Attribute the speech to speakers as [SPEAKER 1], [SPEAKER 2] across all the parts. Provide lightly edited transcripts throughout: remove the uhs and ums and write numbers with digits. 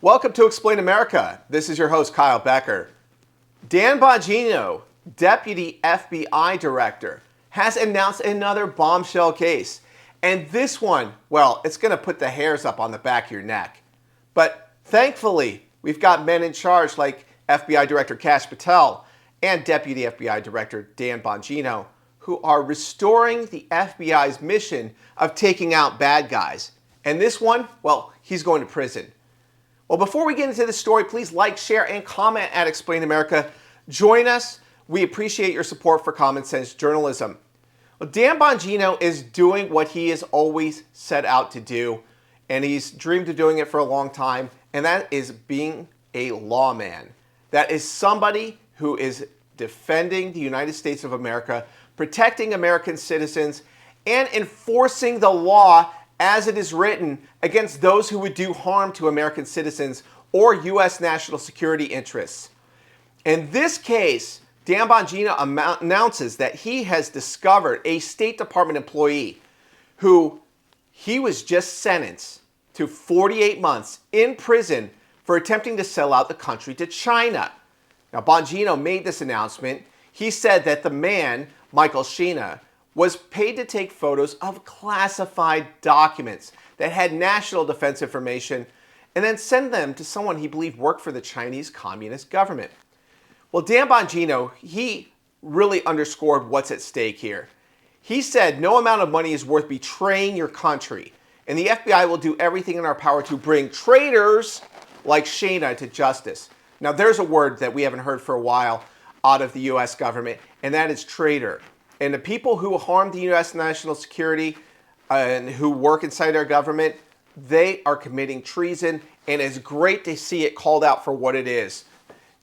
[SPEAKER 1] Welcome to Explain America. This is your host, Kyle Becker. Dan Bongino, Deputy FBI Director, has announced another bombshell case. And this one, well, it's going to put the hairs up on the back of your neck. But thankfully, we've got men in charge like FBI Director Kash Patel and Deputy FBI Director Dan Bongino, who are restoring the FBI's mission of taking out bad guys. And this one, well, he's going to prison. Well, before we get into this story, please like, share, and comment at Explain America. Join us. We appreciate your support for common sense journalism. Well, Dan Bongino is doing what he has always set out to do, and he's dreamed of doing it for a long time, and that is being a lawman. That is somebody who is defending the United States of America, protecting American citizens, and enforcing the law as it is written against those who would do harm to American citizens or U.S. national security interests. In this case, Dan Bongino announces that he has discovered a State Department employee who he was just sentenced to 48 months in prison for attempting to sell out the country to China. Now, Bongino made this announcement. He said that the man, Michael Sheena, was paid to take photos of classified documents that had national defense information and then send them to someone he believed worked for the Chinese Communist government. Well, Dan Bongino, he really underscored what's at stake here. He said no amount of money is worth betraying your country, and the FBI will do everything in our power to bring traitors like Sheena to justice. Now, there's a word that we haven't heard for a while out of the U.S. government, and that is traitor. And the people who harm the U.S. national security and who work inside our government, they are committing treason, and it's great to see it called out for what it is.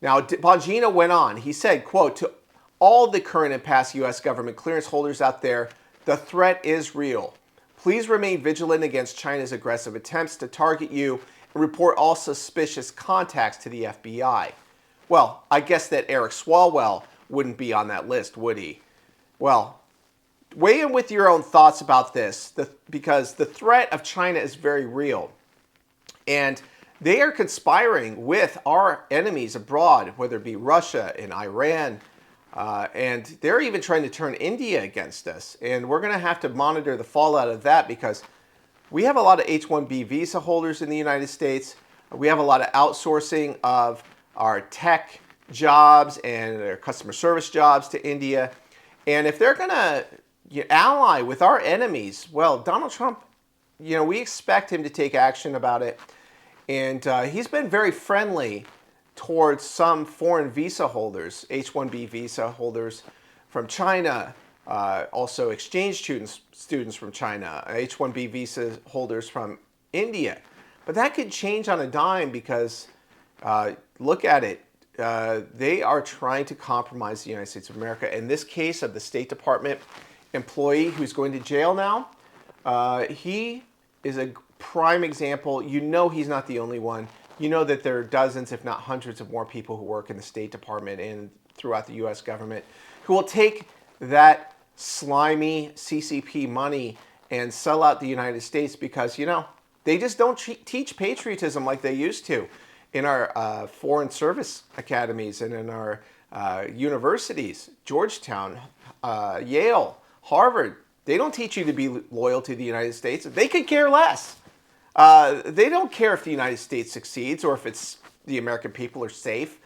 [SPEAKER 1] Now, Bongino went on. He said, quote, "To all the current and past U.S. government clearance holders out there, the threat is real. Please remain vigilant against China's aggressive attempts to target you and report all suspicious contacts to the FBI." Well, I guess that Eric Swalwell wouldn't be on that list, would he? Well, weigh in with your own thoughts about this, because the threat of China is very real. And they are conspiring with our enemies abroad, whether it be Russia and Iran, and they're even trying to turn India against us. And we're going to have to monitor the fallout of that because we have a lot of H-1B visa holders in the United States. We have a lot of outsourcing of our tech jobs and our customer service jobs to India. And if they're going to ally with our enemies, well, Donald Trump, we expect him to take action about it. And he's been very friendly towards some foreign visa holders, H-1B visa holders from China, also exchange students from China, H-1B visa holders from India. But that could change on a dime because, look at it, they are trying to compromise the United States of America. In this case of the State Department employee who's going to jail now, he is a prime example. He's not the only one. You know that there are dozens, if not hundreds of more people who work in the State Department and throughout the U.S. government who will take that slimy CCP money and sell out the United States because, they just don't teach patriotism like they used to in our foreign service academies and in our universities, Georgetown, Yale, Harvard. They don't teach you to be loyal to the United States. They could care less. They don't care if the United States succeeds or if the American people are safe.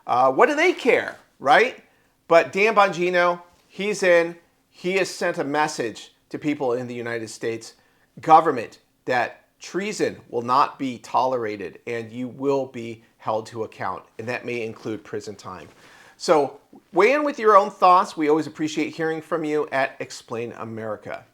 [SPEAKER 1] What do they care, right? But Dan Bongino, he has sent a message to people in the United States government that treason will not be tolerated and you will be held to account, and that may include prison time. So weigh in with your own thoughts. We always appreciate hearing from you at Explain America.